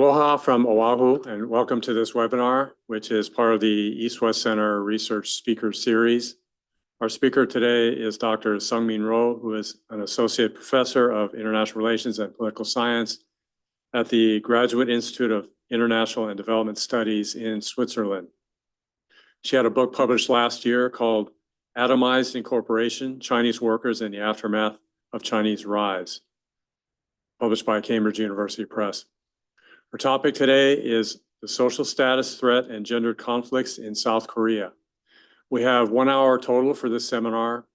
Aloha from Oahu, and welcome to this webinar, which is part of the East-West Center Research Speaker Series. Our speaker today is Dr. Sungmin Ro, who is an Associate Professor of International Relations and Political Science at the Graduate Institute of International and Development Studies in Switzerland. She had a book published last year called Atomized Incorporation, Chinese Workers in the Aftermath of Chinese Rise, published by Cambridge University Press. Our topic today is the social status threat and gendered conflicts in South Korea. We have 1 hour total for this seminar.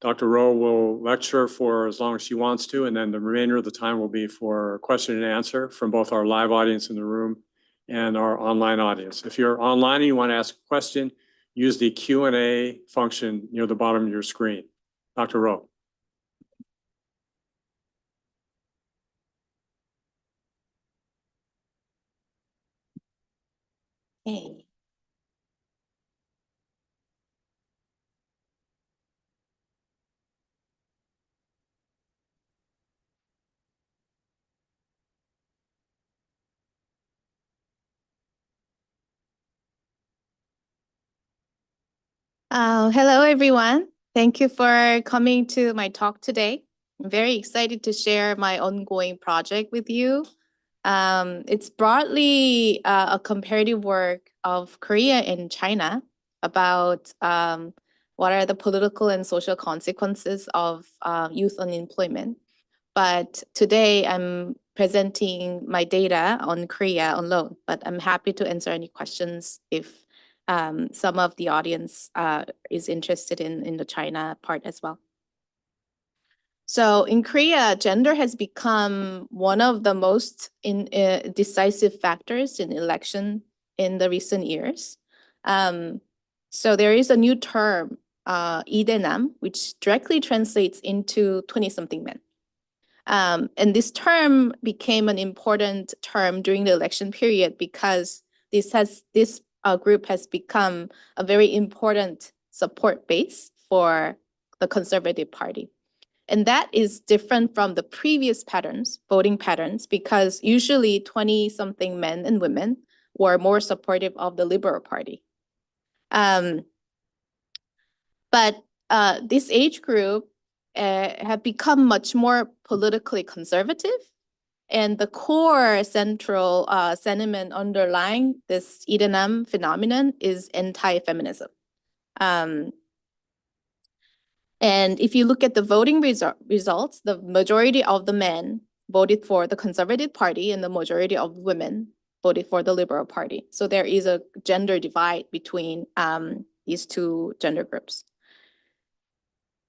Dr. Ro will lecture for as long as she wants to, and then the remainder of the time will be for question and answer from both our live audience in the room and our online audience. If you're online and you want to ask a question, use the Q&A function near the bottom of your screen. Dr. Ro. Hey. Hello, everyone. Thank you for coming to my talk today. I'm very excited to share my ongoing project with you. It's broadly a comparative work of Korea and China about what are the political and social consequences of youth unemployment. But today I'm presenting my data on Korea alone, but I'm happy to answer any questions if some of the audience is interested in the China part as well. So in Korea, gender has become one of the most decisive factors in election in the recent years. So there is a new term, 이대남, which directly translates into 20-something men. And this term became an important term during the election period because this group has become a very important support base for the Conservative Party. And that is different from the previous patterns, voting patterns, because usually 20-something men and women were more supportive of the Liberal Party. But this age group have become much more politically conservative. And the core central sentiment underlying this 이대남 phenomenon is anti-feminism. And if you look at the voting results, the majority of the men voted for the Conservative Party and the majority of women voted for the Liberal Party. So there is a gender divide between these two gender groups.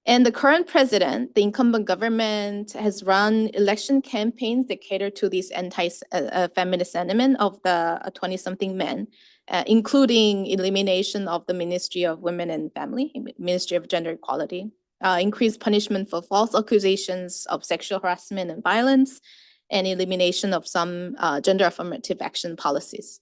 And the current president, the incumbent government, has run election campaigns that cater to this anti-feminist sentiment of the 20-something men, including elimination of the Ministry of Women and Family, Ministry of Gender Equality, increased punishment for false accusations of sexual harassment and violence, and elimination of some gender affirmative action policies.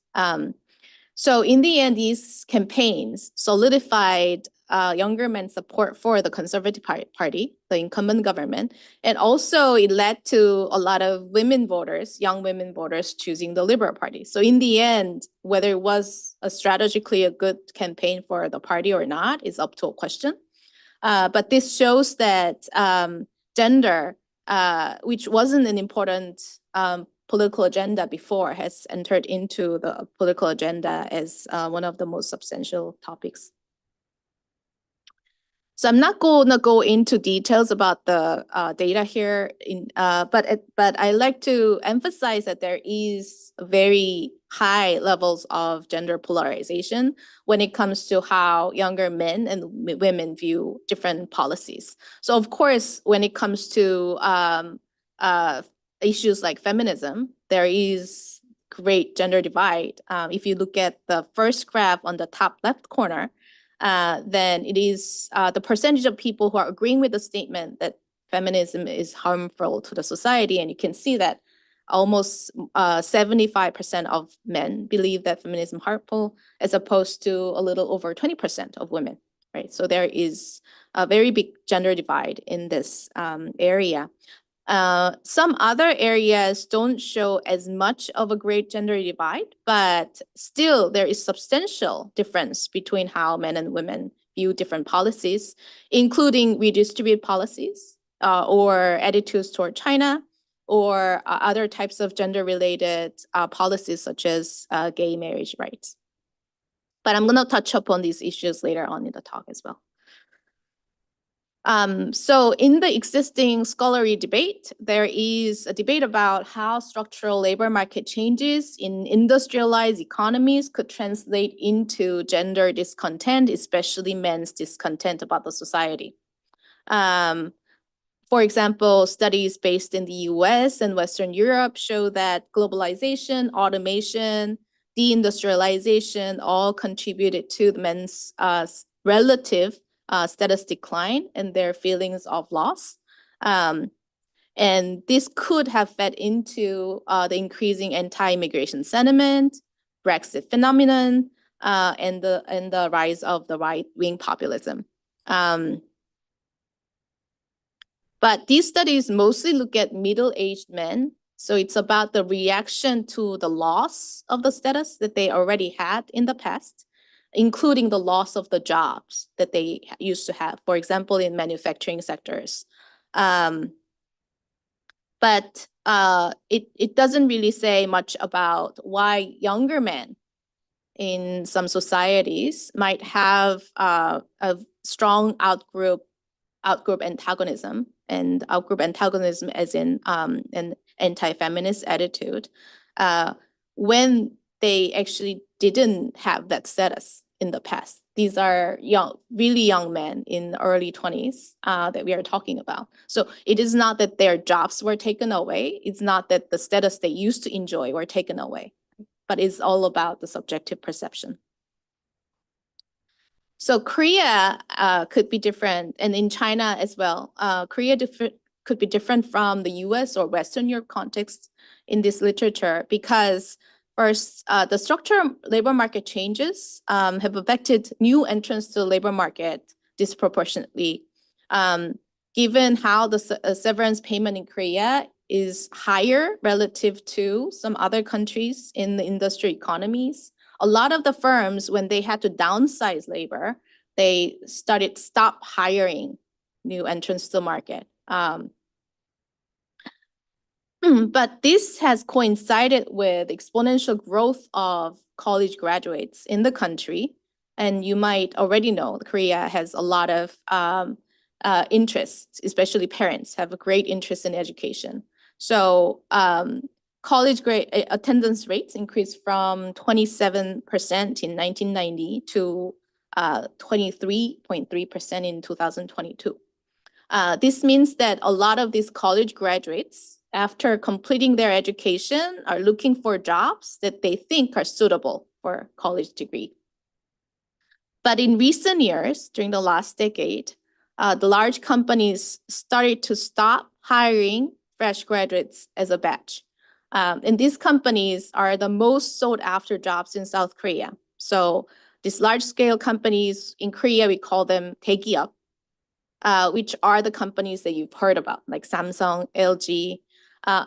So in the end, these campaigns solidified younger men's support for the Conservative Party, the incumbent government, and also it led to a lot of women voters, young women voters choosing the Liberal Party. So in the end, whether it was strategically a good campaign for the party or not is up to a question. But this shows that gender, which wasn't an important political agenda before, has entered into the political agenda as one of the most substantial topics. So I'm not going to go into details about the data here, but I like to emphasize that there is very high levels of gender polarization when it comes to how younger men and women view different policies. So of course, when it comes to issues like feminism, there is great gender divide. If you look at the first graph on the top left corner, then it is the percentage of people who are agreeing with the statement that feminism is harmful to the society. And you can see that almost 75% of men believe that feminism is harmful, as opposed to a little over 20% of women, right? So there is a very big gender divide in this area. Some other areas don't show as much of a great gender divide, but still there is substantial difference between how men and women view different policies, including redistributed policies or attitudes toward China, or other types of gender-related policies such as gay marriage rights. But I'm going to touch upon these issues later on in the talk as well. So in the existing scholarly debate, there is a debate about how structural labor market changes in industrialized economies could translate into gender discontent, especially men's discontent about the society. For example, studies based in the US and Western Europe show that globalization, automation, deindustrialization all contributed to men's relative status decline and their feelings of loss. And this could have fed into the increasing anti-immigration sentiment, Brexit phenomenon, and the rise of the right-wing populism. But these studies mostly look at middle-aged men. So it's about the reaction to the loss of the status that they already had in the past, including the loss of the jobs that they used to have, for example, in manufacturing sectors. But it doesn't really say much about why younger men in some societies might have a strong outgroup antagonism, and outgroup antagonism as in an anti-feminist attitude, when they actually didn't have that status in the past. These are really young men in early 20s that we are talking about. So it is not that their jobs were taken away. It's not that the status they used to enjoy were taken away, but it's all about the subjective perception. So Korea could be different, and in China as well. Korea could be different from the US or Western Europe context in this literature because first, the structural labor market changes have affected new entrants to the labor market disproportionately. Given how the severance payment in Korea is higher relative to some other countries in the industry economies, a lot of the firms, when they had to downsize labor, they stop hiring new entrants to the market. But this has coincided with exponential growth of college graduates in the country. And you might already know Korea has a lot of interests, especially parents have a great interest in education. So college grade attendance rates increased from 27% in 1990 to 23.3% in 2022. This means that a lot of these college graduates, after completing their education, are looking for jobs that they think are suitable for college degree. But in recent years, during the last decade, the large companies started to stop hiring fresh graduates as a batch. And these companies are the most sought after jobs in South Korea. So these large scale companies in Korea, we call them 대기업, which are the companies that you've heard about, like Samsung, LG.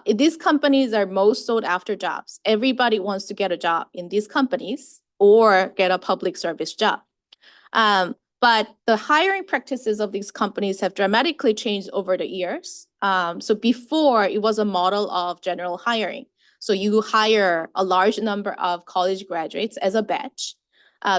These companies are most sought after jobs. Everybody wants to get a job in these companies or get a public service job. But the hiring practices of these companies have dramatically changed over the years. So before, it was a model of general hiring. So you hire a large number of college graduates as a batch,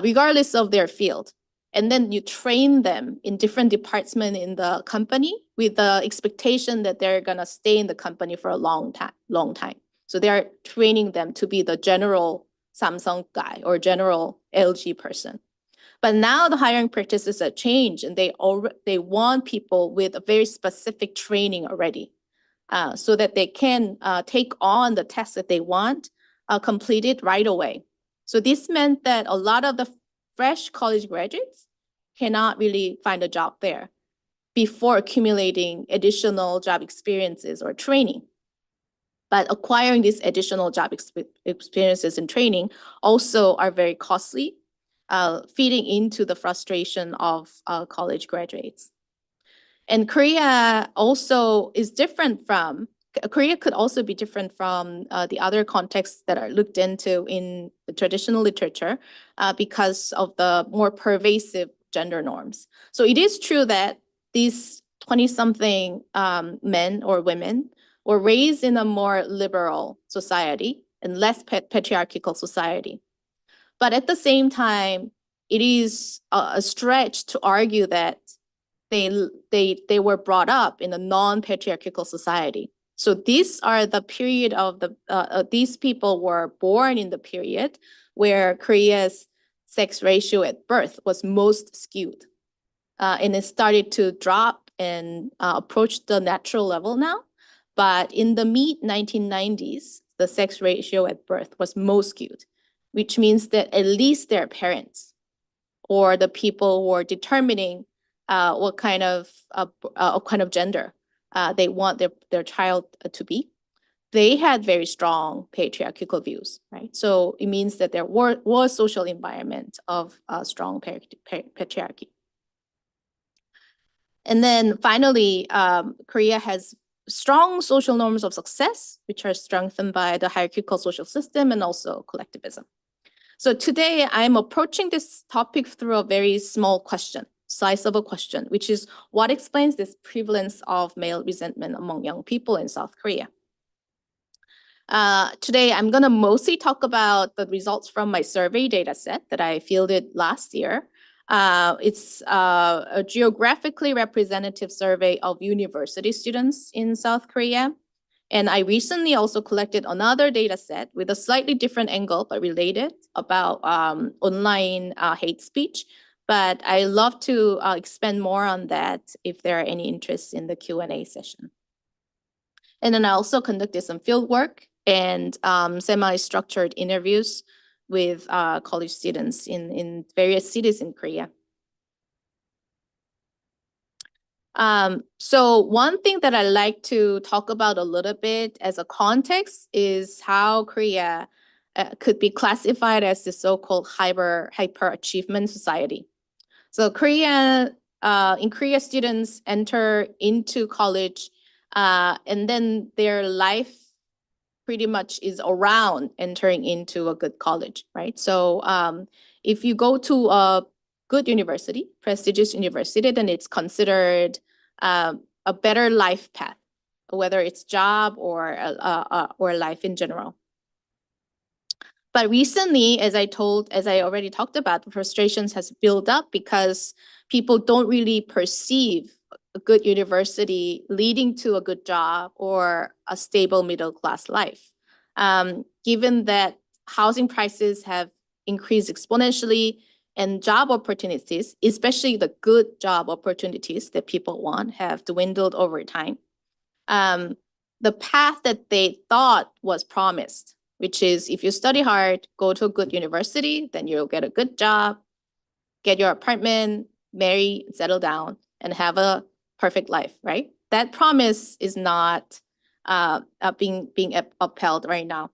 regardless of their field. And then you train them in different departments in the company with the expectation that they're going to stay in the company for a long time. So they're training them to be the general Samsung guy or general LG person. But now the hiring practices have changed, and they want people with a very specific training already, so that they can take on the test that they want completed right away. So this meant that a lot of the fresh college graduates cannot really find a job there before accumulating additional job experiences or training. But acquiring these additional job experiences and training also are very costly, feeding into the frustration of college graduates. And Korea also is different from, Korea could also be different from the other contexts that are looked into in the traditional literature because of the more pervasive gender norms. So it is true that these 20-something men or women were raised in a more liberal society and less patriarchal society. But at the same time, it is a stretch to argue that they were brought up in a non-patriarchal society. So these are the period of these people were born in the period where Korea's sex ratio at birth was most skewed. And it started to drop and approach the natural level now. But in the mid-1990s, the sex ratio at birth was most skewed, which means that at least their parents or the people who are determining what kind of gender they want their child to be, they had very strong patriarchal views, right? So it means that there was social environment of strong patriarchy. And then finally, Korea has strong social norms of success, which are strengthened by the hierarchical social system and also collectivism. So today I'm approaching this topic through a very small question, size of a question, which is what explains this prevalence of male resentment among young people in South Korea? Today I'm gonna mostly talk about the results from my survey data set that I fielded last year. It's a geographically representative survey of university students in South Korea. And I recently also collected another data set with a slightly different angle, but related, about online hate speech. But I love to expand more on that if there are any interests in the Q&A session. And then I also conducted some field work and semi-structured interviews with college students in various cities in Korea. So one thing that I like to talk about a little bit as a context is how Korea could be classified as the so-called hyper achievement society. So in Korea, students enter into college and then their life pretty much is around entering into a good college, right? So if you go to a good university, prestigious university, then it's considered a better life path, whether it's job or life in general. But recently, as I already talked about, the frustrations has built up because people don't really perceive a good university leading to a good job or a stable middle class life. Given that housing prices have increased exponentially and job opportunities, especially the good job opportunities that people want, have dwindled over time. The path that they thought was promised, which is if you study hard, go to a good university, then you'll get a good job, get your apartment, marry, settle down, and have a perfect life, right? That promise is not being upheld right now.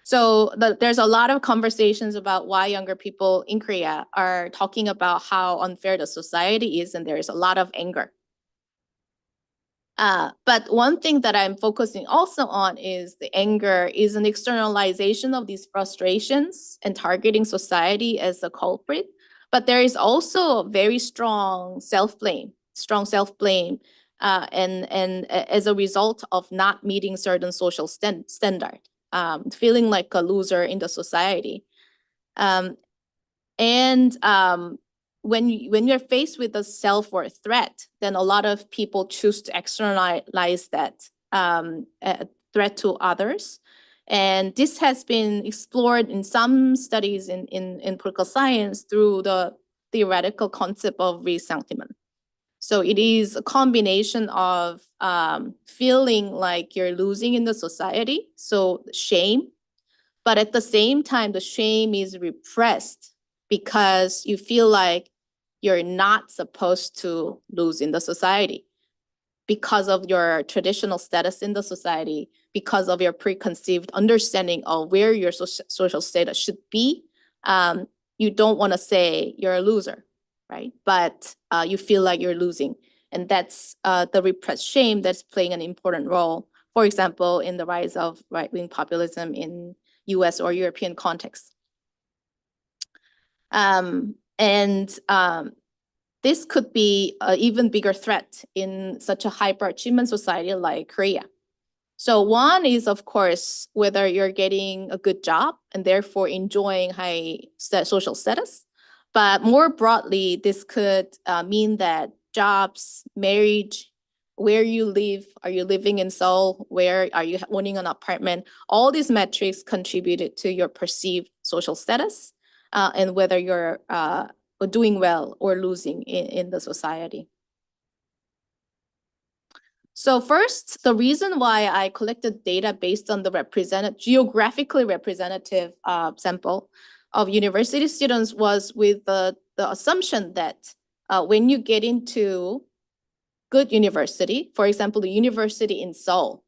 So there's a lot of conversations about why younger people in Korea are talking about how unfair the society is, and there is a lot of anger. But one thing that I'm focusing also on is the anger is an externalization of these frustrations and targeting society as a culprit. But there is also very strong self-blame, and as a result of not meeting certain social standard, feeling like a loser in the society. When you're faced with a self-worth threat, then a lot of people choose to externalize that threat to others. And this has been explored in some studies in political science through the theoretical concept of ressentiment. So it is a combination of feeling like you're losing in the society, so shame, but at the same time, the shame is repressed because you feel like you're not supposed to lose in the society because of your traditional status in the society, because of your preconceived understanding of where your social status should be. You don't want to say you're a loser, right? But you feel like you're losing. And that's the repressed shame that's playing an important role, for example, in the rise of right-wing populism in US or European contexts. This could be an even bigger threat in such a hyper-achievement society like Korea. So one is, of course, whether you're getting a good job and therefore enjoying high social status. But more broadly, this could mean that jobs, marriage, where you live, are you living in Seoul, where are you owning an apartment, all these metrics contributed to your perceived social status and whether you're doing well or losing in the society. So first, the reason why I collected data based on the geographically representative sample of university students was with the assumption that when you get into good university, for example, the university in Seoul,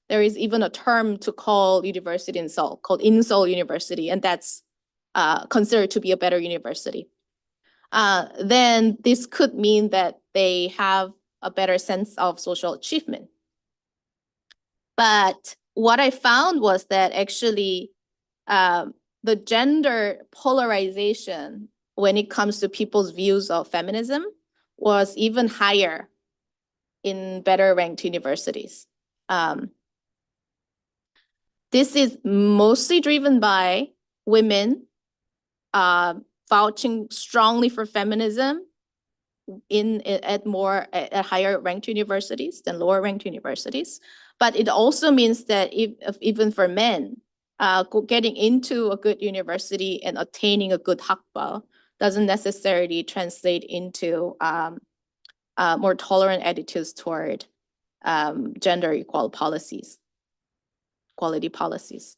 there is even a term to call university in Seoul called In Seoul University, and that's considered to be a better university. Then this could mean that they have a better sense of social achievement. But what I found was that actually the gender polarization when it comes to people's views of feminism was even higher in better ranked universities. This is mostly driven by women vouching strongly for feminism at higher ranked universities than lower ranked universities. But it also means that if even for men, getting into a good university and attaining a good hakba doesn't necessarily translate into more tolerant attitudes toward gender equality policies.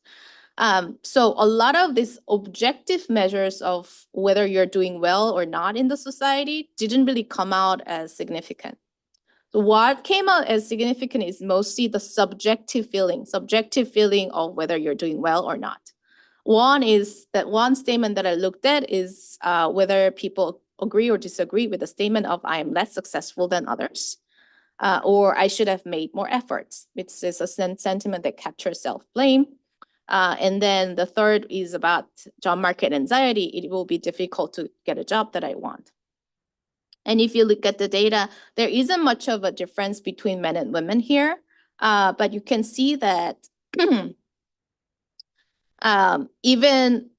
So a lot of these objective measures of whether you're doing well or not in the society didn't really come out as significant. So what came out as significant is mostly the subjective feeling of whether you're doing well or not. One statement that I looked at is whether people agree or disagree with the statement of I am less successful than others, or I should have made more efforts, which is a sentiment that captures self-blame. And then the third is about job market anxiety. It will be difficult to get a job that I want. And if you look at the data, there isn't much of a difference between men and women here, but you can see that even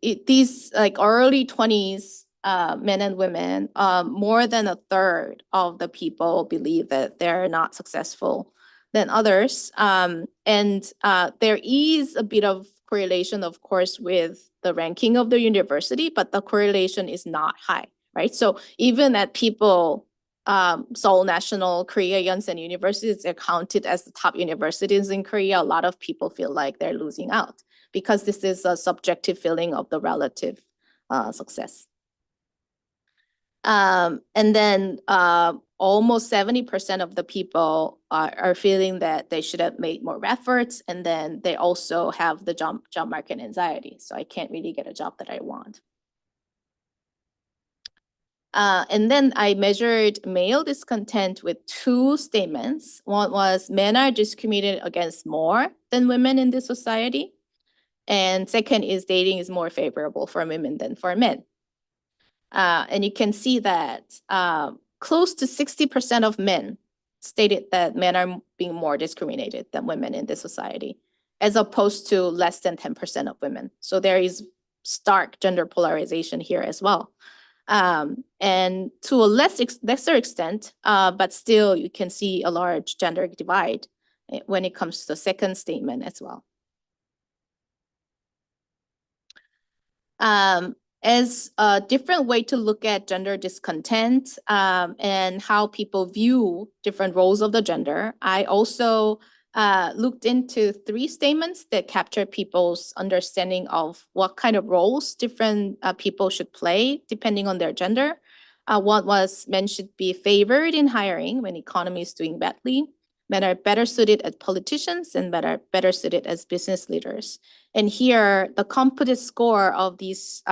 these like early 20s men and women, more than a third of the people believe that they're not successful than others. And there is a bit of correlation, of course, with the ranking of the university, but the correlation is not high, right? So even at people, Seoul National, Korea Yonsei universities are counted as the top universities in Korea, a lot of people feel like they're losing out because this is a subjective feeling of the relative success. And then almost 70% of the people are feeling that they should have made more efforts. And then they also have the job market anxiety. So I can't really get a job that I want. And then I measured male discontent with two statements. One was men are discriminated against more than women in this society. And second is dating is more favorable for women than for men. And you can see that close to 60% of men stated that men are being more discriminated than women in this society, as opposed to less than 10% of women. So there is stark gender polarization here as well. And to a lesser extent, but still you can see a large gender divide when it comes to the second statement as well. As a different way to look at gender discontent and how people view different roles of the gender, I also looked into three statements that capture people's understanding of what kind of roles different people should play depending on their gender. One was men should be favored in hiring when economy is doing badly. Men are better suited as politicians and men are better suited as business leaders. And here, the composite score of these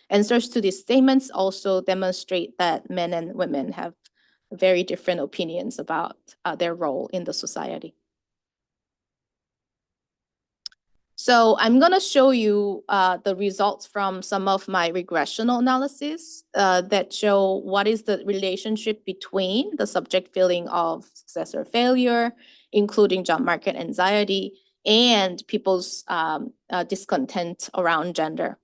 answers to these statements also demonstrate that men and women have very different opinions about their role in the society. So I'm going to show you the results from some of my regressional analysis that show what is the relationship between the subject feeling of success or failure, including job market anxiety, and people's discontent around gender.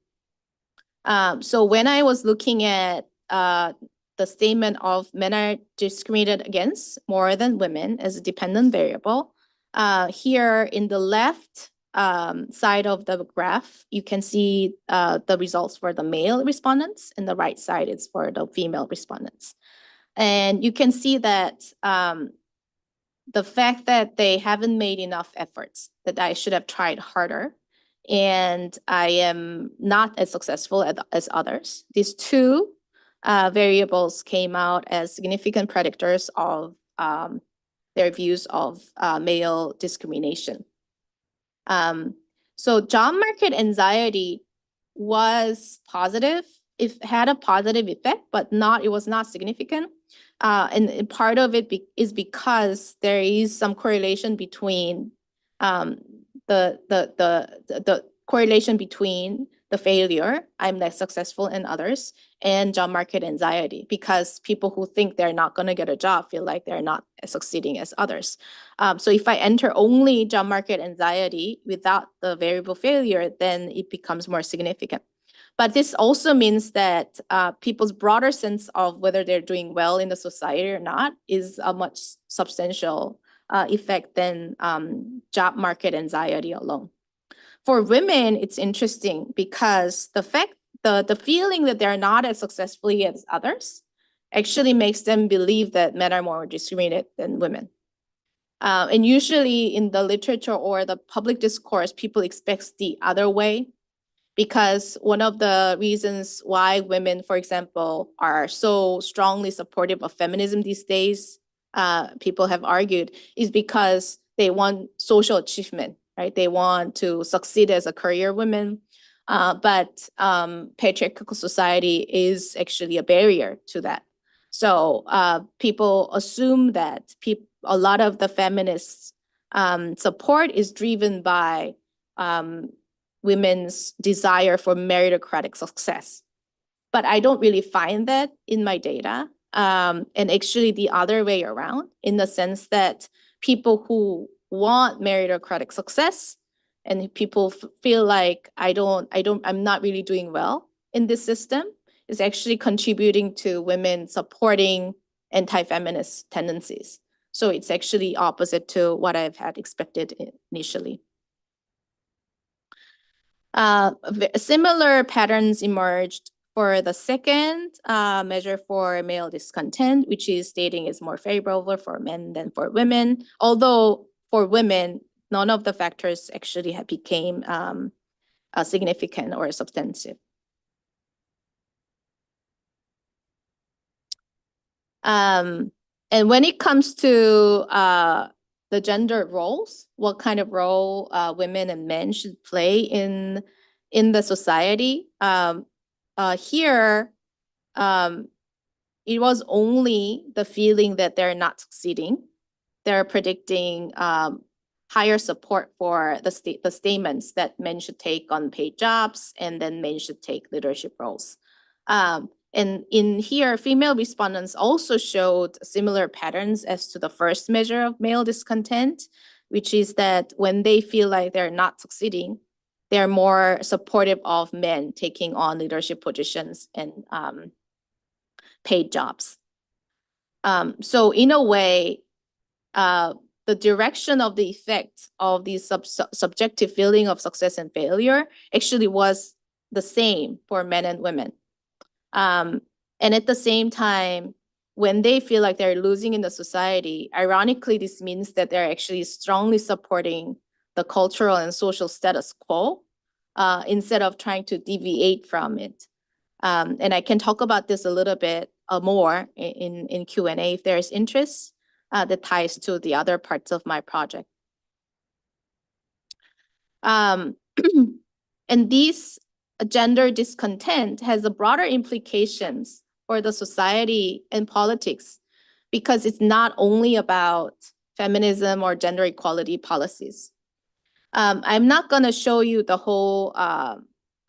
So when I was looking at the statement of men are discriminated against more than women as a dependent variable, here in the left side of the graph, you can see the results for the male respondents, and the right side is for the female respondents. And you can see that the fact that they haven't made enough efforts, that I should have tried harder, and I am not as successful as others. These two variables came out as significant predictors of their views of male discrimination. So job market anxiety was positive. It had a positive effect, but it was not significant. And part of it is because there is some correlation between the correlation between the failure, I'm less successful than others, and job market anxiety, because people who think they're not going to get a job feel like they're not as succeeding as others. So if I enter only job market anxiety without the variable failure, then it becomes more significant. But this also means that people's broader sense of whether they're doing well in the society or not is a much substantial effect than job market anxiety alone. For women, it's interesting because the feeling that they're not as successfully as others actually makes them believe that men are more discriminated than women. And usually in the literature or the public discourse, people expect the other way, because one of the reasons why women, for example, are so strongly supportive of feminism these days, people have argued, is because they want social achievement, right? They want to succeed as a career woman. But patriarchal society is actually a barrier to that. So people assume that a lot of the feminists' support is driven by women's desire for meritocratic success. But I don't really find that in my data. And actually the other way around, in the sense that people who want meritocratic success and people feel like I'm not really doing well in this system, is actually contributing to women supporting anti-feminist tendencies. So it's actually opposite to what I've had expected initially. Similar patterns emerged for the second measure for male discontent, which is stating is more favorable for men than for women. Although for women, none of the factors actually became significant or substantive. And when it comes to the gender roles, what kind of role women and men should play in the society, here, it was only the feeling that they're not succeeding. They're predicting higher support for the statements that men should take on paid jobs, and then men should take leadership roles. And in here, female respondents also showed similar patterns as to the first measure of male discontent, which is that when they feel like they're not succeeding, they're more supportive of men taking on leadership positions and paid jobs. So in a way, the direction of the effect of the subjective feeling of success and failure actually was the same for men and women. And at the same time, when they feel like they're losing in the society, ironically, this means that they're actually strongly supporting the cultural and social status quo instead of trying to deviate from it. And I can talk about this a little bit more in Q&A if there's interest that ties to the other parts of my project. And these gender discontent has a broader implications for the society and politics, because it's not only about feminism or gender equality policies. I'm not going to show you the whole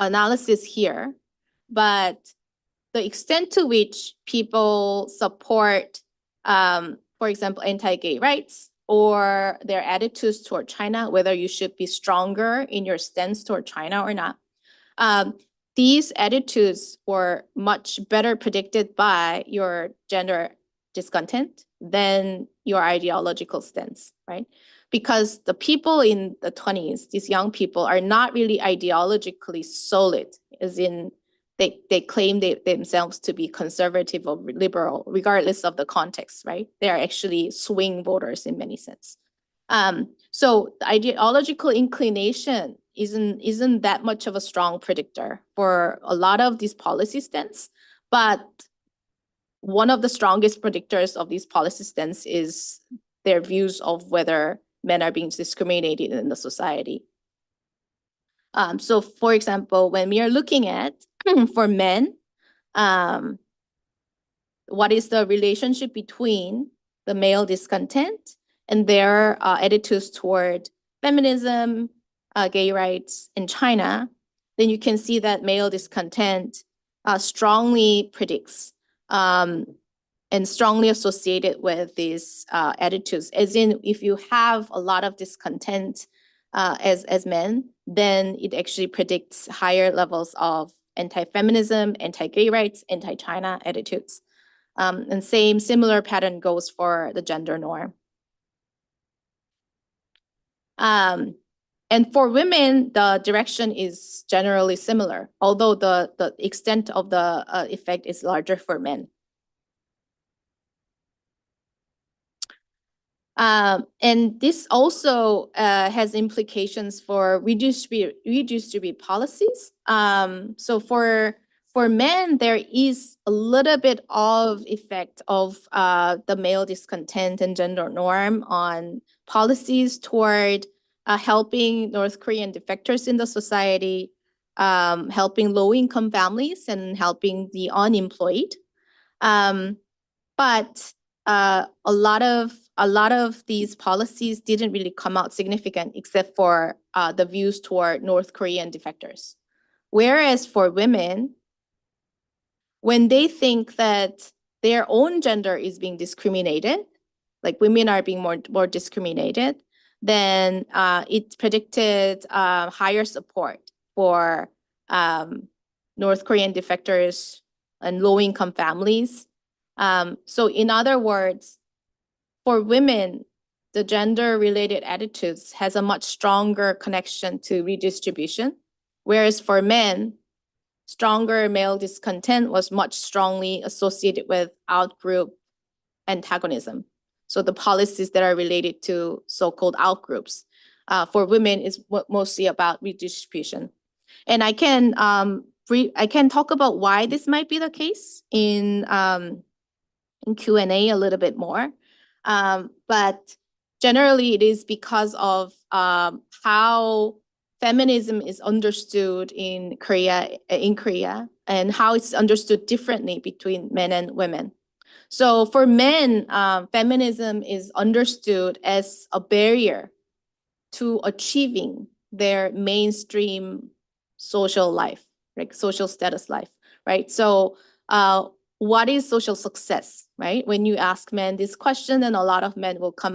analysis here, but the extent to which people support, for example, anti-gay rights or their attitudes toward China, whether you should be stronger in your stance toward China or not. These attitudes were much better predicted by your gender discontent than your ideological stance, right? Because the people in the 20s, these young people, are not really ideologically solid, as in they claim themselves to be conservative or liberal, regardless of the context, right? They are actually swing voters in many sense. So the ideological inclination isn't that much of a strong predictor for a lot of these policy stance, but one of the strongest predictors of these policy stance is their views of whether men are being discriminated in the society. So for example, when we are looking at for men, what is the relationship between the male discontent and their attitudes toward feminism, gay rights in China, then you can see that male discontent strongly predicts and strongly associated with these attitudes. As in, if you have a lot of discontent as men, then it actually predicts higher levels of anti-feminism, anti-gay rights, anti-China attitudes. And similar pattern goes for the gender norm. And for women, the direction is generally similar, although the extent of the effect is larger for men. And this also has implications for redistribute policies. So for men, there is a little bit of effect of the male discontent and gender norm on policies toward helping North Korean defectors in the society, helping low-income families, and helping the unemployed. But a lot of these policies didn't really come out significant except for the views toward North Korean defectors. Whereas for women, when they think that their own gender is being discriminated, like women are being more discriminated, then it predicted higher support for North Korean defectors and low-income families. So in other words, for women, the gender-related attitudes has a much stronger connection to redistribution, whereas for men, stronger male discontent was much strongly associated with outgroup antagonism. So the policies that are related to so-called outgroups for women is mostly about redistribution. And I can talk about why this might be the case in Q&A a little bit more. But generally, it is because of how feminism is understood in Korea, and how it's understood differently between men and women. So for men, feminism is understood as a barrier to achieving their mainstream social life, like social status life, right? So what is social success, right? When you ask men this question, then a lot of men will come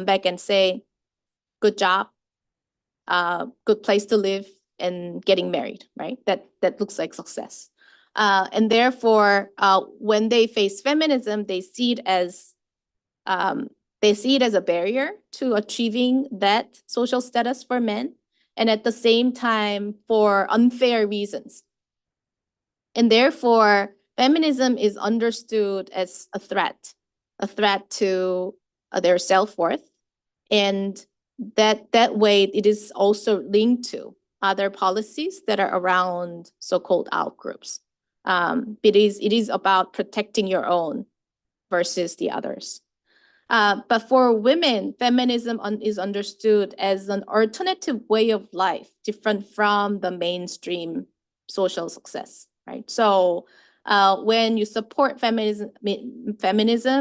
back and say, good job, good place to live, and getting married, right? That looks like success. And therefore, when they face feminism, they see it as a barrier to achieving that social status for men, and at the same time for unfair reasons. And therefore, feminism is understood as a threat to their self-worth. And that way, it is also linked to other policies that are around so-called outgroups. It is about protecting your own versus the others. But for women, feminism is understood as an alternative way of life, different from the mainstream social success, right? So when you support feminism,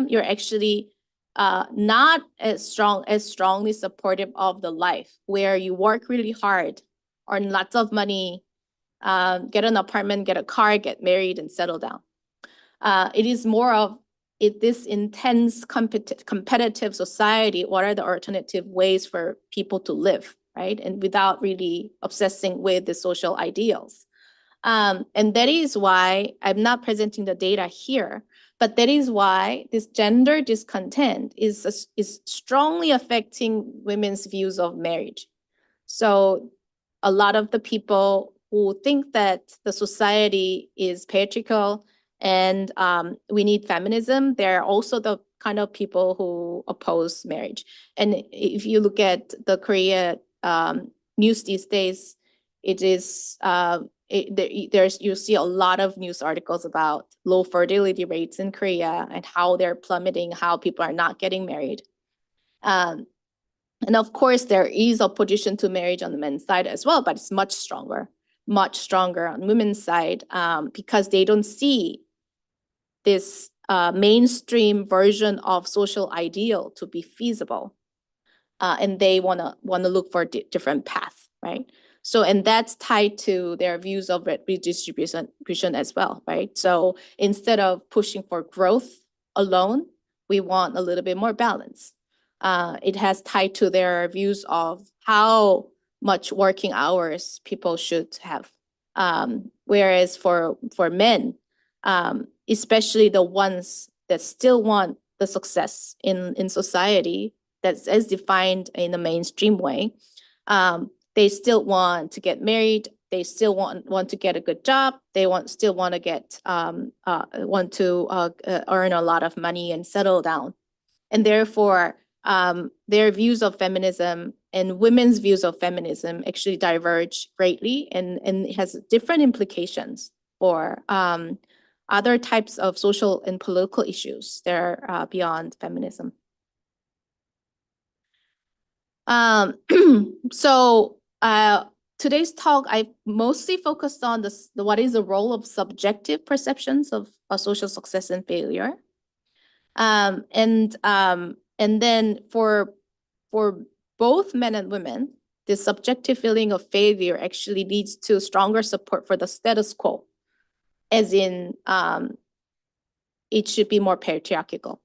you're actually not as strongly supportive of the life where you work really hard, earn lots of money, get an apartment, get a car, get married, and settle down. It is more of this intense competitive society. What are the alternative ways for people to live, right? And without really obsessing with the social ideals. And that is why I'm not presenting the data here, but that is why this gender discontent is strongly affecting women's views of marriage. So a lot of the people who think that the society is patriarchal and we need feminism, they're also the kind of people who oppose marriage. And if you look at the Korea news these days, it is you see a lot of news articles about low fertility rates in Korea and how they're plummeting, how people are not getting married. And of course, there is opposition to marriage on the men's side as well, but it's much stronger on women's side because they don't see this mainstream version of social ideal to be feasible. And they wanna look for a different path, right? So, and that's tied to their views of redistribution as well, right? So instead of pushing for growth alone, we want a little bit more balance. It has tied to their views of how much working hours people should have. Whereas for men, especially the ones that still want the success in society that's as defined in the mainstream way, they still want to get married. They still want to get a good job. They still want to get earn a lot of money and settle down. And therefore, their views of feminism and women's views of feminism actually diverge greatly, and it has different implications for other types of social and political issues that are beyond feminism. So today's talk, I mostly focused on what is the role of subjective perceptions of social success and failure. And then for both men and women, the subjective feeling of failure actually leads to stronger support for the status quo, as in it should be more patriarchal.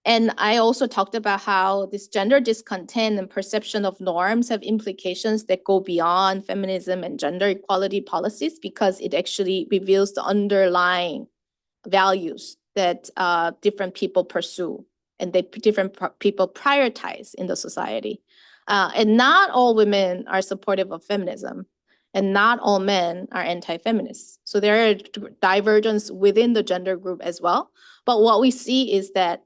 And I also talked about how this gender discontent and perception of norms have implications that go beyond feminism and gender equality policies, because it actually reveals the underlying values that different people pursue and that different people prioritize in the society. And not all women are supportive of feminism, and not all men are anti-feminists. So there are divergence within the gender group as well. But what we see is that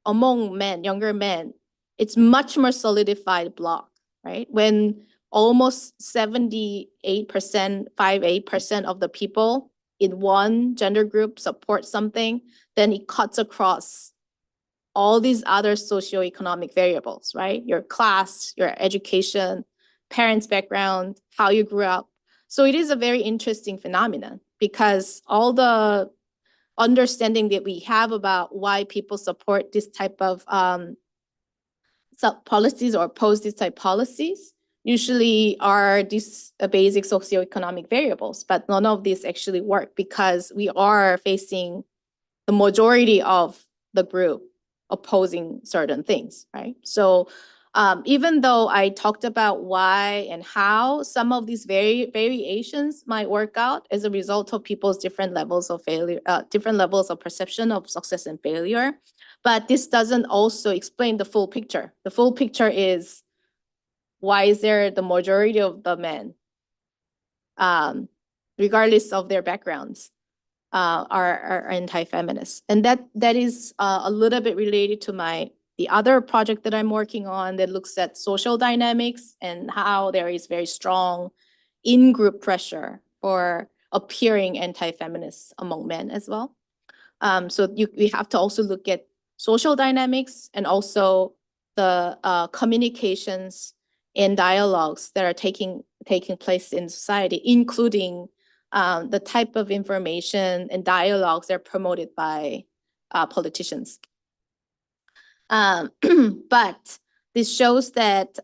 among men, younger men, it's much more solidified block, right? When almost 78%, 58% of the people in one gender group support something, then it cuts across all these other socioeconomic variables, right? Your class, your education, parents' background, how you grew up. So it is a very interesting phenomenon, because all the understanding that we have about why people support this type of policies or oppose this type of policies usually are these basic socioeconomic variables, but none of these actually work, because we are facing the majority of the group opposing certain things, right? So even though I talked about why and how some of these variations might work out as a result of people's different levels of failure, different levels of perception of success and failure, but this doesn't also explain the full picture. The full picture is, why is there the majority of the men, regardless of their backgrounds, are anti-feminist? And that is a little bit related to the other project that I'm working on that looks at social dynamics and how there is very strong in-group pressure for appearing anti-feminist among men as well. So we have to also look at social dynamics and also the communications and dialogues that are taking place in society, including the type of information and dialogues that are promoted by politicians. But this shows that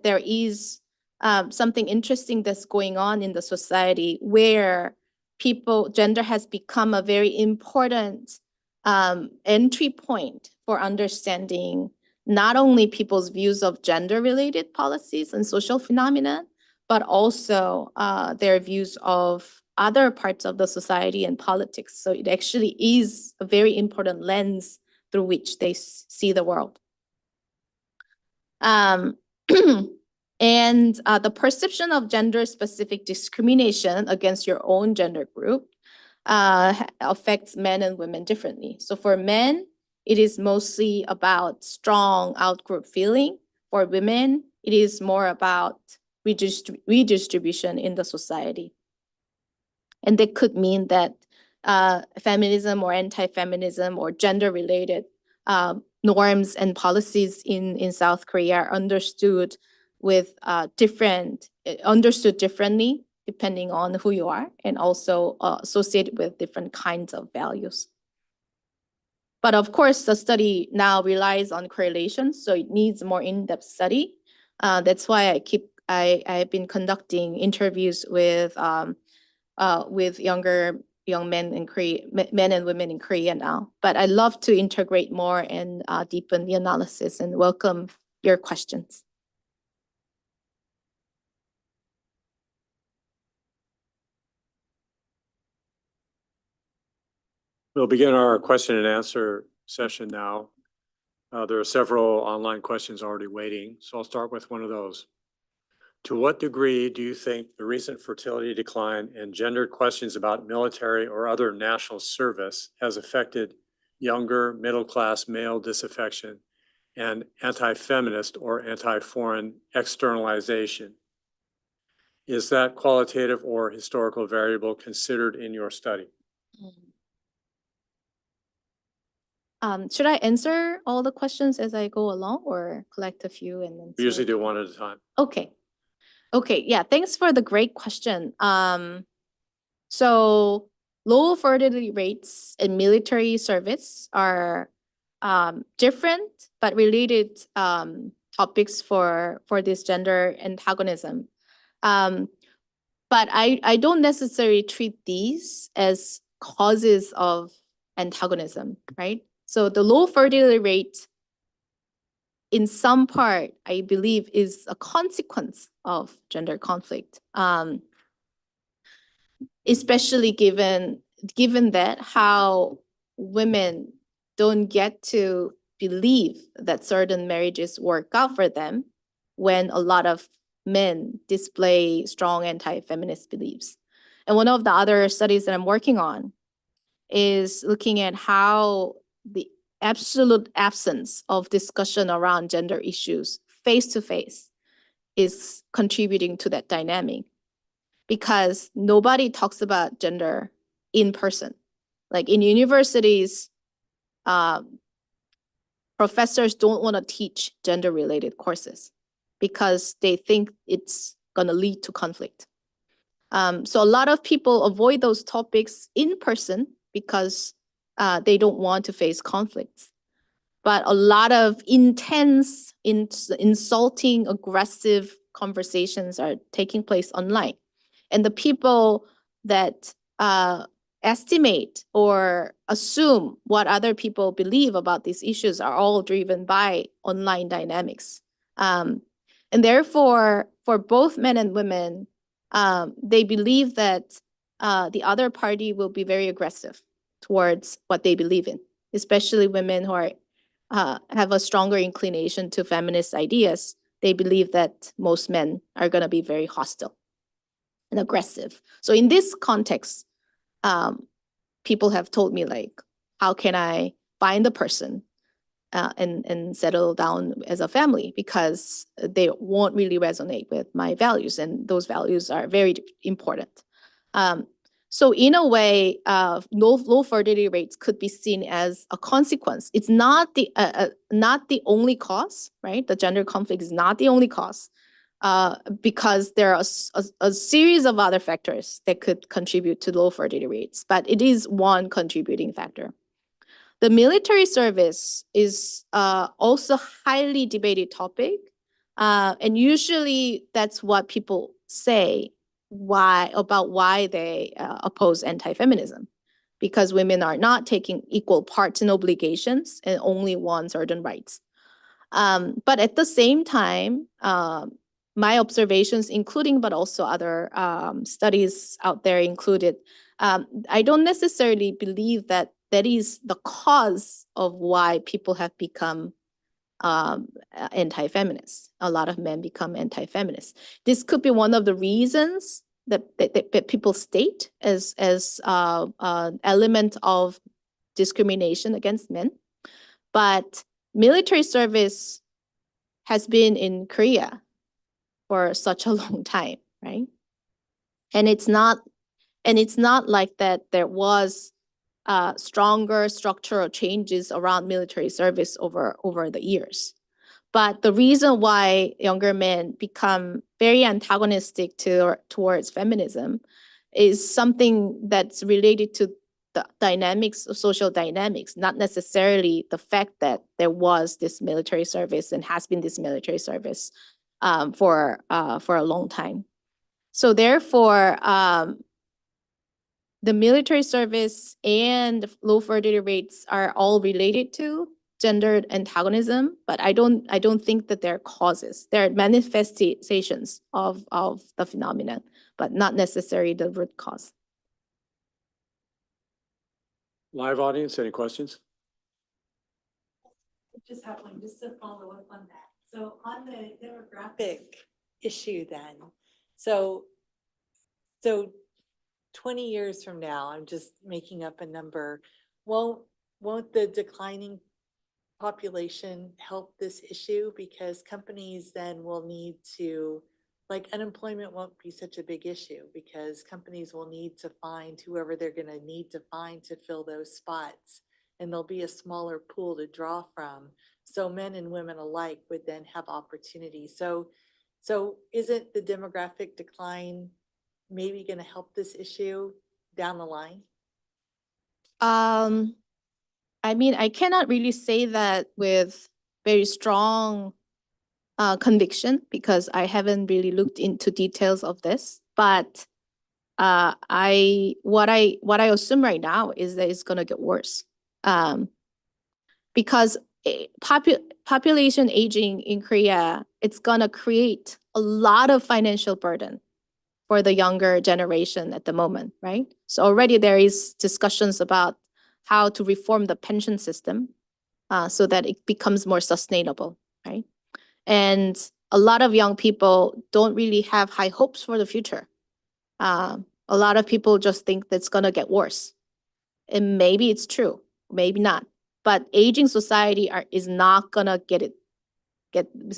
there is something interesting that's going on in the society where gender has become a very important entry point for understanding not only people's views of gender-related policies and social phenomena, but also their views of other parts of the society and politics. So it actually is a very important lens through which they see the world. And the perception of gender-specific discrimination against your own gender group affects men and women differently. So for men, it is mostly about strong outgroup feeling. For women, it is more about redistribution in the society. And that could mean that feminism or anti-feminism or gender-related norms and policies in South Korea are understood differently depending on who you are, and also associated with different kinds of values. But of course, the study now relies on correlations, so it needs more in-depth study. That's why I've been conducting interviews with young men and women in Korea now. But I love to integrate more and deepen the analysis, and welcome your questions. We'll begin our question and answer session now. There are several online questions already waiting, so I'll start with one of those. To what degree do you think the recent fertility decline and gendered questions about military or other national service has affected younger middle-class male disaffection and anti-feminist or anti-foreign externalization? Is that qualitative or historical variable considered in your study? Should I answer all the questions as I go along, or collect a few and then? We usually do one at a time. Okay. Okay, yeah, thanks for the great question. So low fertility rates in military service are different but related topics for this gender antagonism. But I don't necessarily treat these as causes of antagonism, right? So the low fertility rate, in some part, I believe, is a consequence of gender conflict, especially given that how women don't get to believe that certain marriages work out for them when a lot of men display strong anti-feminist beliefs. And one of the other studies that I'm working on is looking at how the absolute absence of discussion around gender issues face-to-face is contributing to that dynamic, because nobody talks about gender in person. Like in universities, professors don't want to teach gender-related courses because they think it's going to lead to conflict. So a lot of people avoid those topics in person because they don't want to face conflicts. But a lot of intense, insulting, aggressive conversations are taking place online. And the people that estimate or assume what other people believe about these issues are all driven by online dynamics. And therefore, for both men and women, they believe that the other party will be very aggressive towards what they believe in, especially women who are have a stronger inclination to feminist ideas. They believe that most men are going to be very hostile and aggressive. So in this context, people have told me, like, how can I find the person and settle down as a family, because they won't really resonate with my values, and those values are very important. So in a way, low fertility rates could be seen as a consequence. It's not the only cause, right? The gender conflict is not the only cause, because there are a series of other factors that could contribute to low fertility rates, but it is one contributing factor. The military service is also highly debated topic, and usually that's what people say about why they oppose anti-feminism, because women are not taking equal parts and obligations and only want certain rights. But at the same time, my observations, including but also other studies out there included, I don't necessarily believe that that is the cause of why people have become anti-feminists. A lot of men become anti-feminists. This could be one of the reasons that people state as element of discrimination against men. But military service has been in Korea for such a long time, right? And it's not like that there was stronger structural changes around military service over the years. But the reason why younger men become very antagonistic towards feminism is something that's related to the dynamics of social dynamics, not necessarily the fact that there was this military service and has been this military service for a long time. So therefore, the military service and low fertility rates are all related to gendered antagonism, but I don't think that they're causes. They're manifestations of the phenomenon, but not necessarily the root cause. Live audience, any questions? I just have one, just to follow up on that. So on the demographic issue then, so 20 years from now, I'm just making up a number, won't the declining population help this issue? Because companies then will need to, like, unemployment won't be such a big issue because companies will need to find whoever they're going to need to find to fill those spots, and there'll be a smaller pool to draw from. So men and women alike would then have opportunity. So isn't the demographic decline maybe going to help this issue down the line? I mean, I cannot really say that with very strong conviction because I haven't really looked into details of this. But what I assume right now is that it's gonna get worse, because population aging in Korea, it's gonna create a lot of financial burden for the younger generation at the moment, right? So already there is discussions about how to reform the pension system so that it becomes more sustainable, right? And a lot of young people don't really have high hopes for the future. A lot of people just think that's gonna get worse. And maybe it's true, maybe not. But aging society is not gonna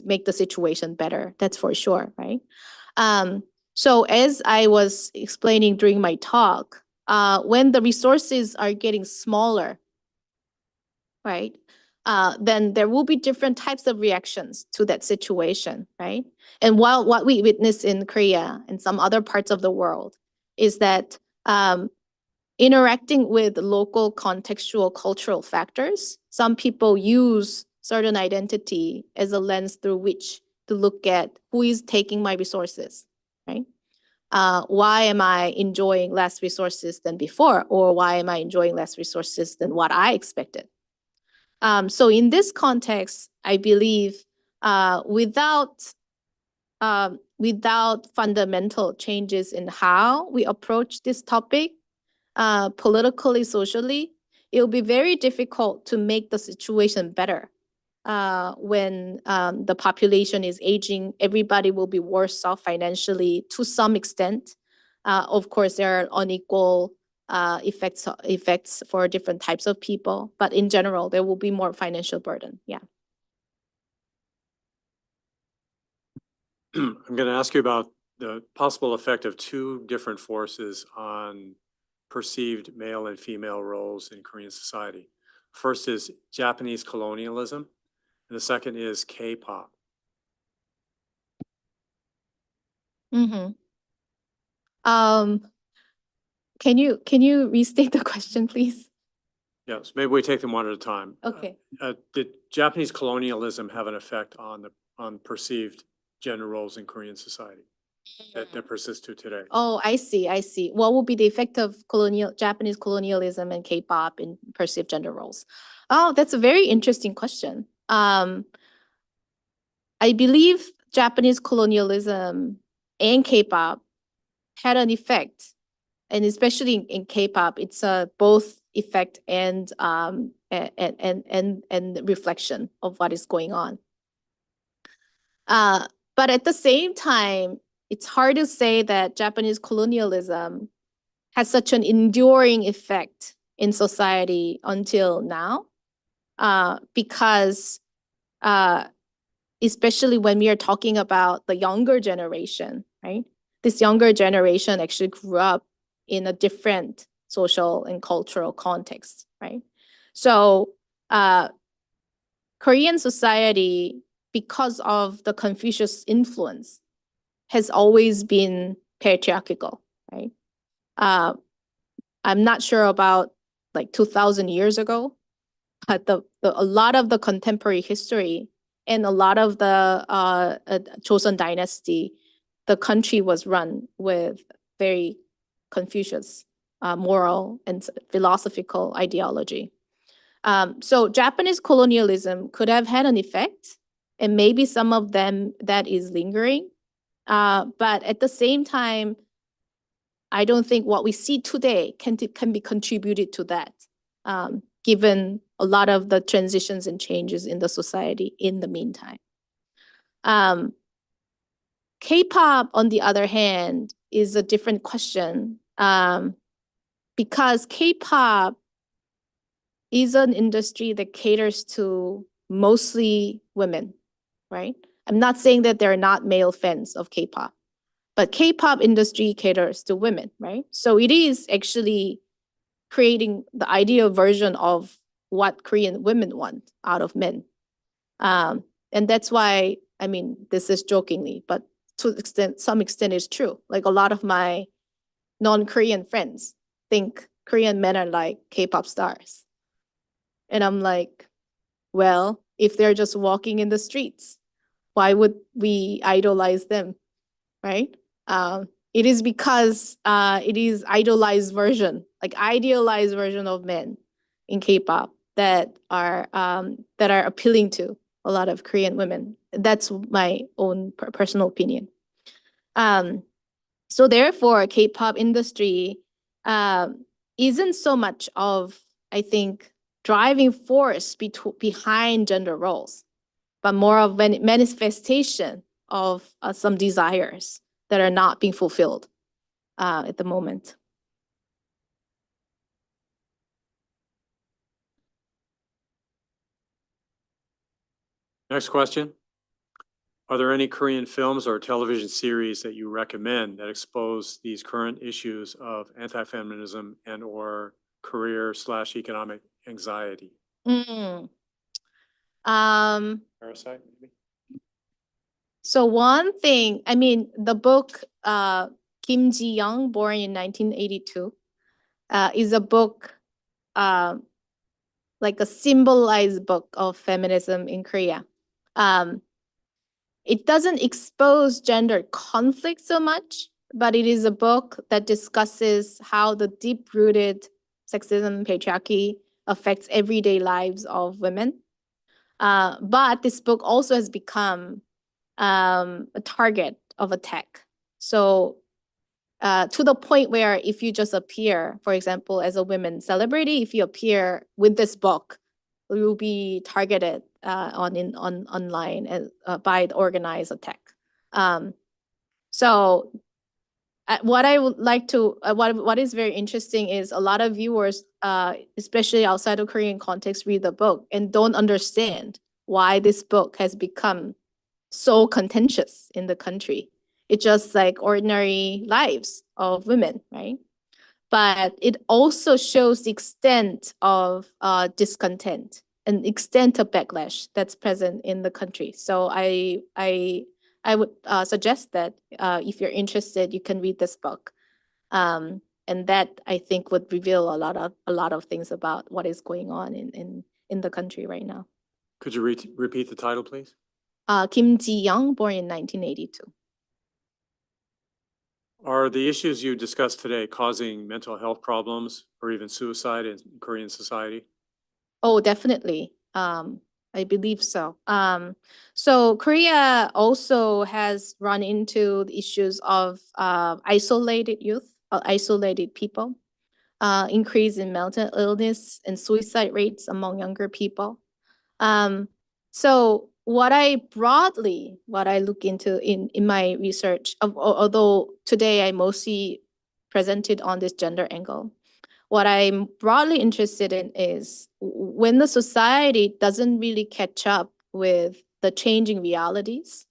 make the situation better. That's for sure, right? So as I was explaining during my talk, when the resources are getting smaller, right, then there will be different types of reactions to that situation, right? And while what we witness in Korea and some other parts of the world is that interacting with local contextual cultural factors, some people use certain identity as a lens through which to look at who is taking my resources, right? Why am I enjoying less resources than before? Or why am I enjoying less resources than what I expected? So in this context, I believe without fundamental changes in how we approach this topic, politically, socially, it will be very difficult to make the situation better. When the population is aging, everybody will be worse off financially to some extent. Of course, there are unequal effects for different types of people, but in general, there will be more financial burden. Yeah. I'm going to ask you about the possible effect of two different forces on perceived male and female roles in Korean society. First is Japanese colonialism, and the second is K-pop. Mm-hmm. Can you restate the question, please? Yes, maybe we take them one at a time. Okay. Did Japanese colonialism have an effect on perceived gender roles in Korean society that persists to today? Oh, I see. I see. What would be the effect of Japanese colonialism and K-pop in perceived gender roles? Oh, that's a very interesting question. I believe Japanese colonialism and K-pop had an effect, and especially in K-pop, it's a both effect and reflection of what is going on. But at the same time, it's hard to say that Japanese colonialism has such an enduring effect in society until now, because especially when we are talking about the younger generation, right? This younger generation actually grew up in a different social and cultural context, right? So Korean society, because of the Confucius influence, has always been patriarchal, right? I'm not sure about like 2000 years ago, but a lot of the contemporary history and a lot of the Joseon dynasty, the country was run with very Confucius moral and philosophical ideology. So Japanese colonialism could have had an effect, and maybe some of them that is lingering. But at the same time, I don't think what we see today can be contributed to that, given a lot of the transitions and changes in the society in the meantime. K-pop, on the other hand, is a different question, because K-pop is an industry that caters to mostly women, right? I'm not saying that there are not male fans of K-pop, but K-pop industry caters to women, right? So it is actually creating the ideal version of what Korean women want out of men. And that's why, I mean, this is jokingly, but to some extent it's true. Like a lot of my non-Korean friends think Korean men are like K-pop stars. And I'm like, well, if they're just walking in the streets, why would we idolize them, right? It is because it is idealized version, like idealized version of men in K-pop that are appealing to a lot of Korean women. That's my own personal opinion. So therefore, K-pop industry isn't so much of, I think, driving force behind gender roles, but more of a manifestation of some desires that are not being fulfilled at the moment. Next question. Are there any Korean films or television series that you recommend that expose these current issues of anti-feminism and or career/economic anxiety? Parasite, maybe? So one thing, I mean, the book Kim Ji-young, born in 1982, is a book like a symbolized book of feminism in Korea. It doesn't expose gender conflict so much, but it is a book that discusses how the deep-rooted sexism, patriarchy affects everyday lives of women. But this book also has become a target of attack. So to the point where if you just appear, for example, as a women celebrity, if you appear with this book, you will be targeted online and by the organized attack. So what I would like to, what is very interesting is a lot of viewers, especially outside of Korean context, read the book and don't understand why this book has become so contentious in the country. It's just like ordinary lives of women, right? But it also shows the extent of discontent and extent of backlash that's present in the country. So I I would suggest that if you're interested, you can read this book. And that, I think, would reveal a lot of things about what is going on in the country right now. Could you repeat the title, please? Kim Ji-young, born in 1982. Are the issues you discussed today causing mental health problems or even suicide in Korean society? Oh, definitely. I believe so. So Korea also has run into the issues of isolated youth, isolated people, increase in mental illness and suicide rates among younger people. So what I look into in my research, although today I mostly presented on this gender angle, what I'm broadly interested in is when the society doesn't really catch up with the changing realities,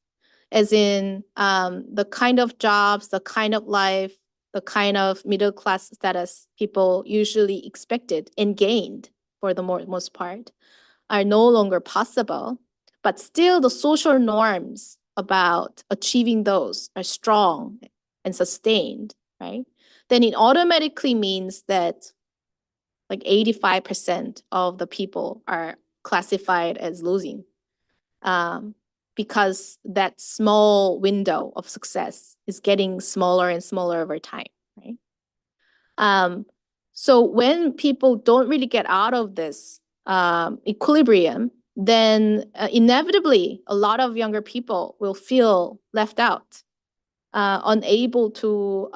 as in the kind of jobs, the kind of life, the kind of middle class status people usually expected and gained for the most part are no longer possible, but still the social norms about achieving those are strong and sustained, right? Then it automatically means that like 85% of the people are classified as losing, because that small window of success is getting smaller and smaller over time, right? So when people don't really get out of this equilibrium, then inevitably a lot of younger people will feel left out, unable to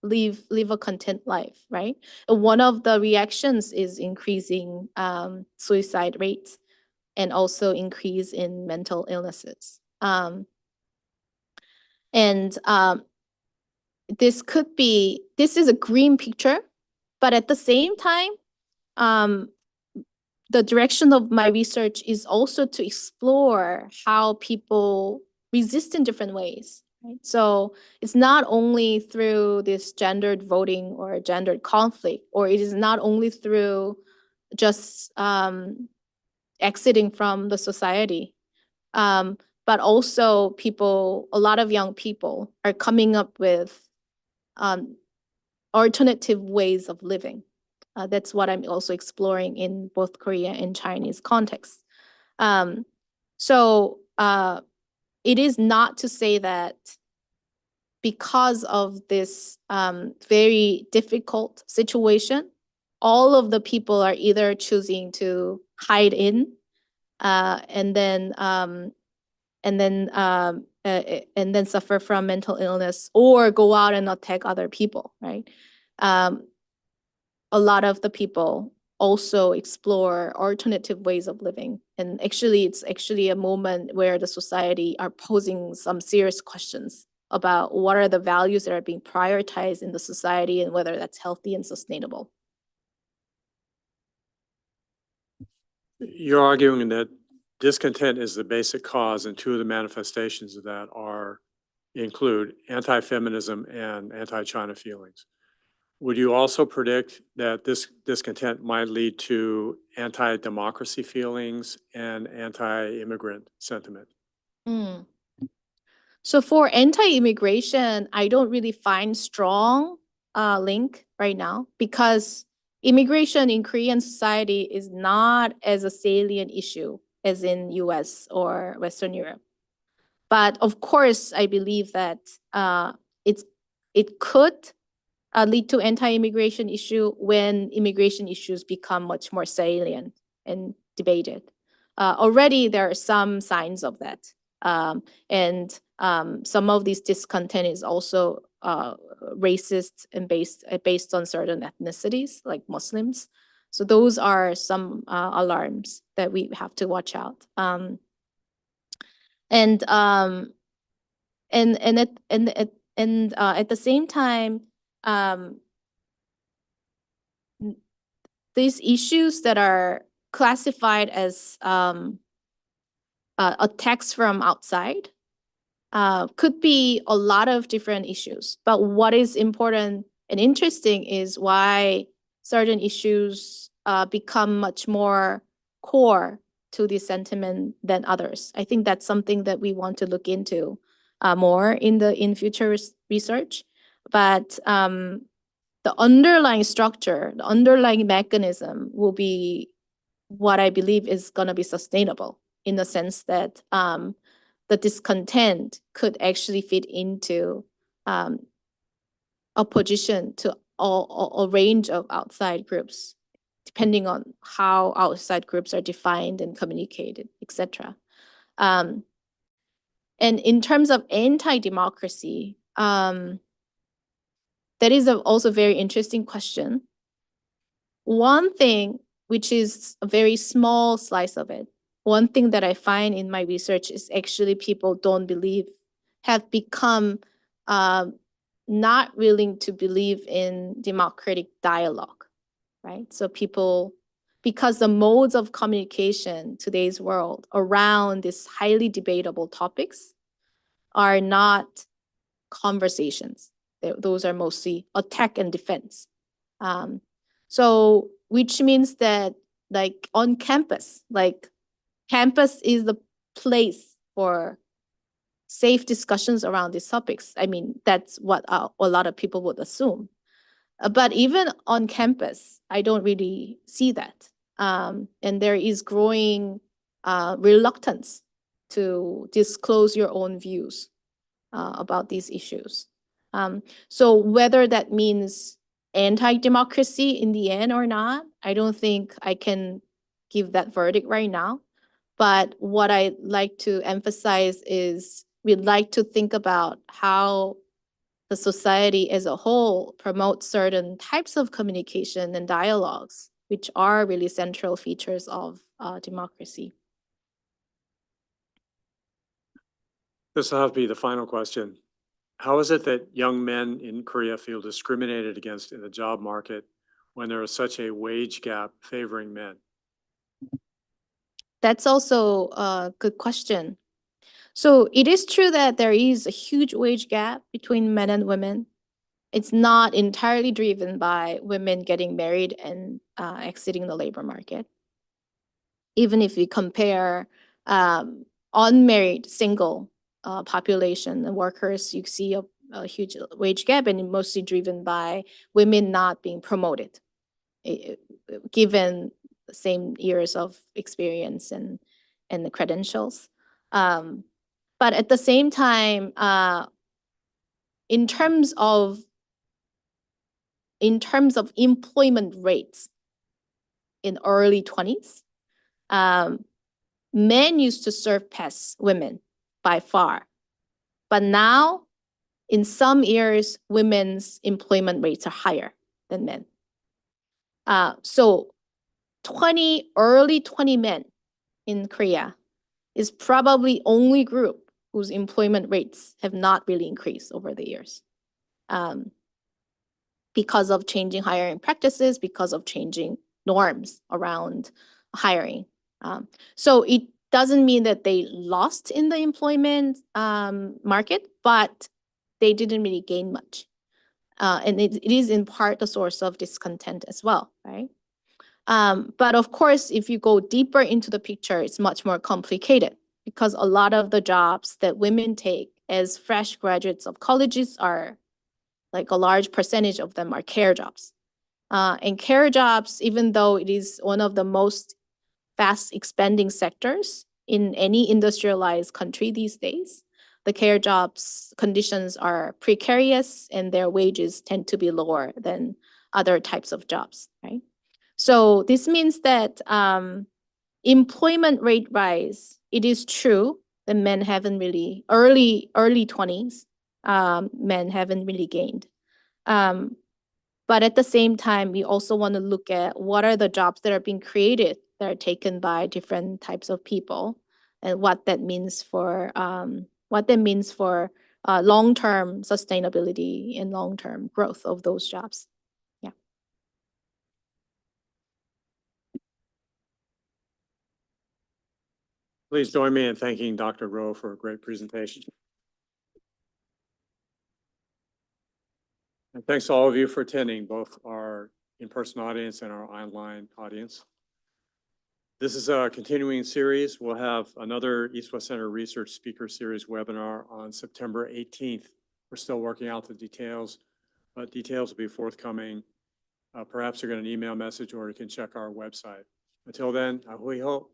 live a content life, right? And one of the reactions is increasing suicide rates and also increase in mental illnesses. This is a grim picture, but at the same time, the direction of my research is also to explore how people resist in different ways, right? So it's not only through this gendered voting or gendered conflict, or it is not only through just exiting from the society, but also a lot of young people are coming up with alternative ways of living. That's what I'm also exploring in both Korean and Chinese contexts. So it is not to say that because of this very difficult situation, all of the people are either choosing to hide in and then suffer from mental illness or go out and attack other people, right? A lot of the people also explore alternative ways of living. And actually, it's actually a moment where the society are posing some serious questions about what are the values that are being prioritized in the society and whether that's healthy and sustainable. You're arguing that discontent is the basic cause, and two of the manifestations of that include anti-feminism and anti-China feelings. Would you also predict that this discontent might lead to anti-democracy feelings and anti-immigrant sentiment? So for anti-immigration, I don't really find strong link right now because immigration in Korean society is not as a salient issue as in US or Western Europe. But of course, I believe that it could lead to anti-immigration issue when immigration issues become much more salient and debated. Already there are some signs of that. And some of this discontent is also racist and based on certain ethnicities like Muslims. So those are some alarms that we have to watch out. At the same time, these issues that are classified as attacks from outside could be a lot of different issues. But what is important and interesting is why certain issues become much more core to this sentiment than others. I think that's something that we want to look into more in future research. But the underlying structure, the underlying mechanism will be what I believe is going to be sustainable, in the sense that the discontent could actually fit into opposition to a range of outside groups, depending on how outside groups are defined and communicated, etc. And in terms of anti-democracy, that is also a very interesting question. One thing, which is a very small slice of it, one thing that I find in my research is actually people don't believe, have become not willing to believe in democratic dialogue, right? So people, because the modes of communication today's world around these highly debatable topics are not conversations. Those are mostly attack and defense. So which means that, like, on campus, like, campus is the place for safe discussions around these topics. I mean, that's what a lot of people would assume. But even on campus, I don't really see that. And there is growing reluctance to disclose your own views about these issues. So whether that means anti-democracy in the end or not, I don't think I can give that verdict right now. But what I like to emphasize is we'd like to think about how the society as a whole promotes certain types of communication and dialogues, which are really central features of democracy. This will have to be the final question. How is it that young men in Korea feel discriminated against in the job market when there is such a wage gap favoring men? That's also a good question. So it is true that there is a huge wage gap between men and women. It's not entirely driven by women getting married and exiting the labor market. Even if we compare unmarried single population and workers, you see a huge wage gap, and mostly driven by women not being promoted, given the same years of experience and the credentials. But at the same time, in terms of employment rates in early 20s, men used to surpass women by far. But now, in some years, women's employment rates are higher than men. So early 20 men in Korea is probably only group whose employment rates have not really increased over the years. Because of changing hiring practices, because of changing norms around hiring. So it doesn't mean that they lost in the employment market, but they didn't really gain much. And it is in part the source of discontent as well, right? But of course, if you go deeper into the picture, it's much more complicated, because a lot of the jobs that women take as fresh graduates of colleges are, like, a large percentage of them are care jobs. And care jobs, even though it is one of the most fast expanding sectors in any industrialized country these days, the care jobs conditions are precarious and their wages tend to be lower than other types of jobs, right? So this means that employment rate rise, it is true that men haven't really, early 20s, men haven't really gained. But at the same time, we also want to look at what are the jobs that are being created that are taken by different types of people, and what that means for long-term sustainability and long-term growth of those jobs. Yeah. Please join me in thanking Dr. Rowe for a great presentation. And thanks to all of you for attending, both our in-person audience and our online audience. This is a continuing series. We'll have another East West Center Research Speaker Series webinar on September 18th. We're still working out the details, but details will be forthcoming. Perhaps you're going to email message or you can check our website. Until then, ahui ho.